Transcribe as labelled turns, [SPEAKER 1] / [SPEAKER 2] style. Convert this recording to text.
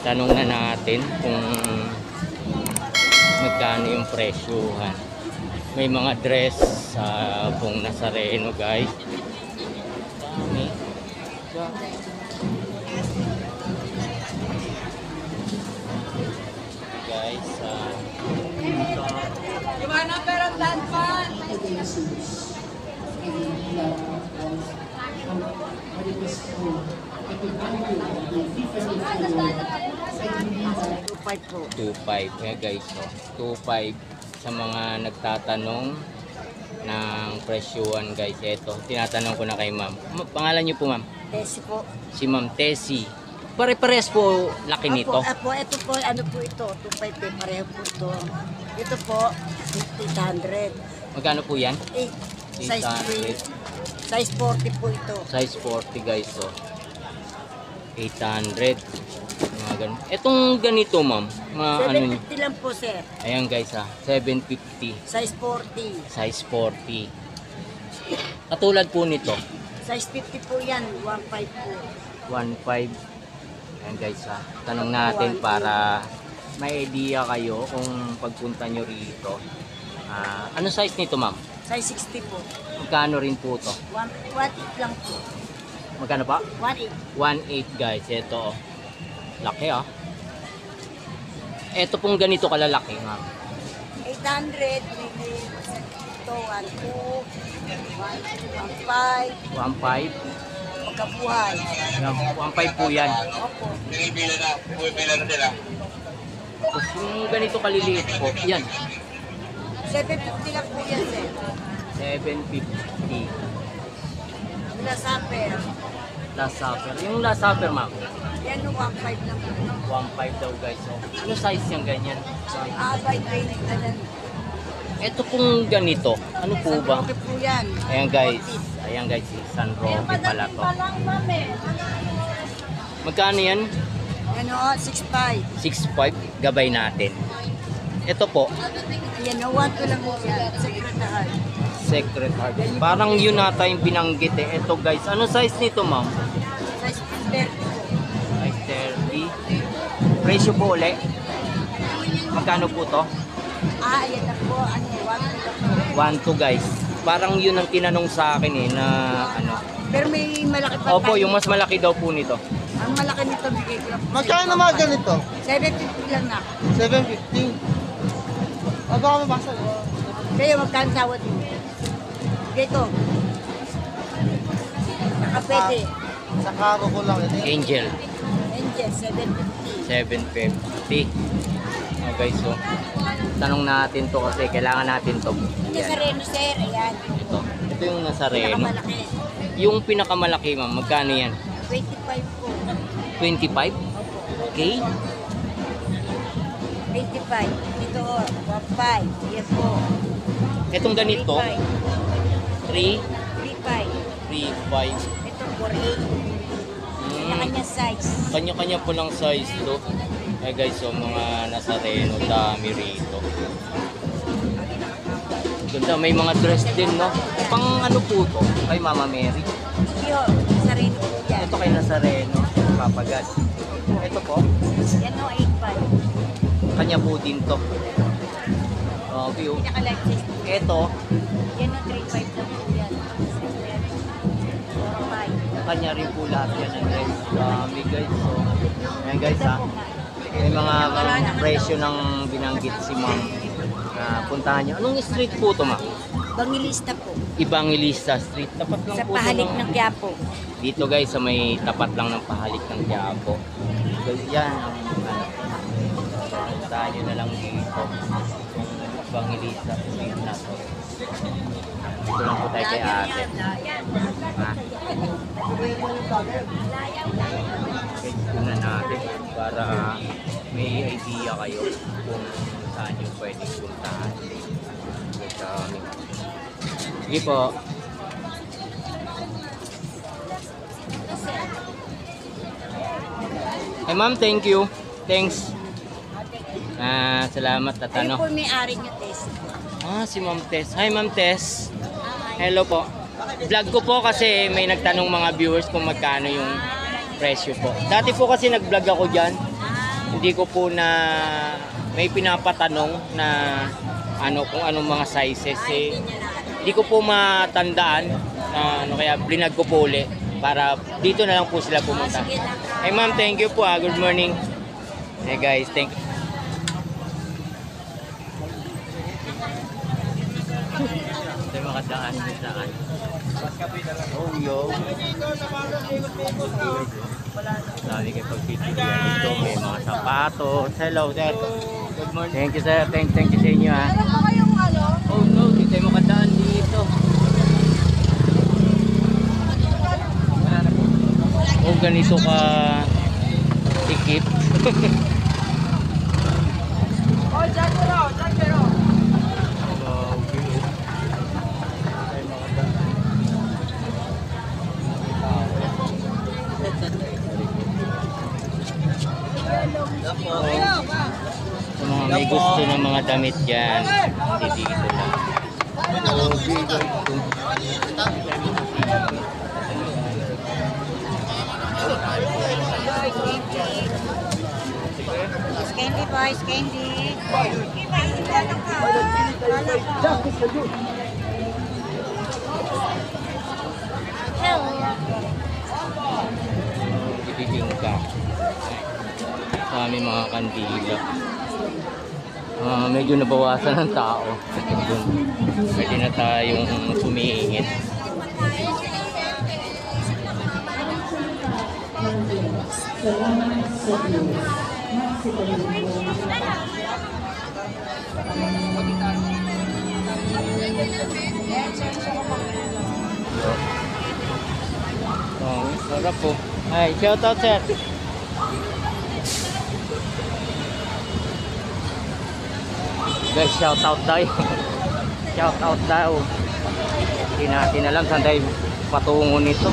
[SPEAKER 1] Tanong na natin kung magkano yung presyuhan. May mga dress sa pong Nazareno, guys. Dami. Guys,
[SPEAKER 2] Gimana perang danpan? Po.
[SPEAKER 1] 2.5 nga guys, so 2.5 sa mga nagtatanong ng presyuhan, guys. Ito, tinatanong ko na kay ma'am. Pangalan niyo po, ma'am?
[SPEAKER 2] Tessie po.
[SPEAKER 1] Si Ma'am Tessie. Pare-pares po laki nito.
[SPEAKER 2] Apo, ito po, ano po ito? 2.5 din, pareho po ito. Ito po, 800.
[SPEAKER 1] Magkano po yan?
[SPEAKER 2] 8. Size 3. Size 40 po ito.
[SPEAKER 1] Size 40, guys, so 800. Mga ganun. Etong ganito, ma'am, mga ano niyo?
[SPEAKER 2] 750 lang po, sir.
[SPEAKER 1] Ayan, guys, 750.
[SPEAKER 2] Size 40.
[SPEAKER 1] Size 40. Katulad po nito,
[SPEAKER 2] Size 50 po yan, 1.5 po.
[SPEAKER 1] 1.5. Ayan, guys, tanong natin para may idea kayo kung pagpunta nyo rito. Ano size nito, ma'am?
[SPEAKER 2] Size 60 po.
[SPEAKER 1] Magkano rin po to?
[SPEAKER 2] 1.8 lang po.
[SPEAKER 1] Magkano pa?
[SPEAKER 2] 1.8.
[SPEAKER 1] 1.8, guys. Ito, laki, Ito pong ganito kalalaki, ma'am.
[SPEAKER 2] 800, maybe ito, 1.2, 1.5,
[SPEAKER 1] 1.5.
[SPEAKER 2] magkabuhay.
[SPEAKER 1] 1.5 po yan.
[SPEAKER 2] Opo.
[SPEAKER 1] Tapos yung ganito kaliliit po, yan.
[SPEAKER 2] 750 lang po yan, sir.
[SPEAKER 1] 750.
[SPEAKER 2] Last supper.
[SPEAKER 1] Last supper. Yung last supper, ma'am.
[SPEAKER 2] Yan, 1.5 lang po.
[SPEAKER 1] 1.5 daw, guys. So, ano size yung ganyan?
[SPEAKER 2] By 20 na lang.
[SPEAKER 1] Ito pong ganito, ano po
[SPEAKER 2] San
[SPEAKER 1] ba?
[SPEAKER 2] Roque po yan.
[SPEAKER 1] Ayan, guys. Ayan, guys, si San Roque pala to. Magkano yan?
[SPEAKER 2] Ano, 6.5.
[SPEAKER 1] 6.5. Gabay natin. Ito po,
[SPEAKER 2] Yan, 1.2 lang po yan. Secretary.
[SPEAKER 1] Secret Heart. Parang yun nata yung binanggit eh. Ito, guys. Ano size nito, ma'am?
[SPEAKER 2] Size 30 po.
[SPEAKER 1] Size 30. Presyo po ulit. Magkano po to?
[SPEAKER 2] Ayan na po. Ano, 1.2 lang po.
[SPEAKER 1] 1.2, guys. Parang yun ang tinanong sa akin eh, na ano.
[SPEAKER 2] Pero may malaki pa
[SPEAKER 1] Opo,
[SPEAKER 2] tayo
[SPEAKER 1] yung mas
[SPEAKER 2] nito.
[SPEAKER 1] malaki daw po nito.
[SPEAKER 2] Ang malaki nito, bigay ko lang po.
[SPEAKER 3] Magkano na mga ganito?
[SPEAKER 2] 750 lang na.
[SPEAKER 3] 750. Baka mabasa.
[SPEAKER 2] Kaya magkano sawad mo? Bigay ko. Nakapwede.
[SPEAKER 3] Sa karo ko lang ito.
[SPEAKER 1] Angel,
[SPEAKER 2] Angel, 750.
[SPEAKER 1] 750. Okay, so tanong natin to kasi kailangan natin to.
[SPEAKER 2] Ito sa Reno, sir. Ayan.
[SPEAKER 1] Ito yung Nazareno.
[SPEAKER 2] Pinakamalaki.
[SPEAKER 1] Yung pinakamalaki, ma'am, magkano yan?
[SPEAKER 2] 25 po.
[SPEAKER 1] 25? Okay.
[SPEAKER 2] 25. Ito, 1.5. Yes po.
[SPEAKER 1] Itong ganito,
[SPEAKER 2] 3.5.
[SPEAKER 1] 3,
[SPEAKER 2] 3.5.
[SPEAKER 1] 3, 5.
[SPEAKER 2] Ito, 4.8. Kanya-kanya size.
[SPEAKER 1] Kanya-kanya po lang size to. Eh guys, so mga Nazareno, dami rito. Ganda, may mga dress din, no? Pang ano po to? Kay Mama Mary.
[SPEAKER 2] Yo, sa Reno po yan.
[SPEAKER 1] Ito kay Nazareno, papagat. Ito po,
[SPEAKER 2] Yan o, 8.5.
[SPEAKER 1] kanya po din to. Okay, oh.
[SPEAKER 2] Pinaka-life size po.
[SPEAKER 1] Ito,
[SPEAKER 2] Yan o, 3.5 lang po yan. 4.5.
[SPEAKER 1] kanya rin po lahat yan ng dress. Dami guys, so. Ayan guys, ha. May mga presyo ng binanggit si ma'am. Puntahan nyo. Anong street po to, ma'am?
[SPEAKER 2] Bangilista po.
[SPEAKER 1] Ibangilista Street. Tapat lang
[SPEAKER 2] Sa
[SPEAKER 1] po to
[SPEAKER 2] pahalik ng Quiapo.
[SPEAKER 1] dito guys, sa may tapat lang ng pahalik ng Quiapo. So, yan. Puntahan nyo na lang dito. Yung Ibangilista Street na to. Dito lang po tayo kay ate. Ha? Okay, na natin para may idea kayo kung saan yung pwedeng puntahan. Sige po. Hey ma'am, thank you. Thanks. Salamat at
[SPEAKER 2] Ayun
[SPEAKER 1] ano.
[SPEAKER 2] po may-ari niyo, Tess.
[SPEAKER 1] Si Ma'am Tess. Hi Ma'am Tess. Hello po. Vlog ko po kasi may nagtanong mga viewers kung magkano yung presyo po. Dati po kasi nag-vlog ako dyan. hindi ko po na may pinapatanong na kung anong mga sizes eh. Hindi ko po matandaan na kaya blinag ko po ulit para dito na lang po sila pumunta. Hey ma'am, thank you po Good morning. Hey guys, thank you. Ito makadaan daan. Oh yo. Sabi kayo pag-video dito, may mga sapatos. Hello sir. Good morning. Thank you sir. Thank you sa inyo ha.
[SPEAKER 2] Meron ba kayong ano?
[SPEAKER 1] Oh no, di tayo makadaan dito. Oh, ganito ka tikip.
[SPEAKER 2] Oh, Jack pero.
[SPEAKER 1] Sa mga may gusto ng mga damit dyan, hindi dito lang.
[SPEAKER 2] Candy boys, candy.
[SPEAKER 1] Ibigin ka. Sa aming mga kandila. Medyo nabawasan ng tao. Pwede na tayong sumiingit. Sarap po. Ay, shout out sir. Guys, shout out tayo. Shout out daw. Hindi natin alam saan tayo patungo nito.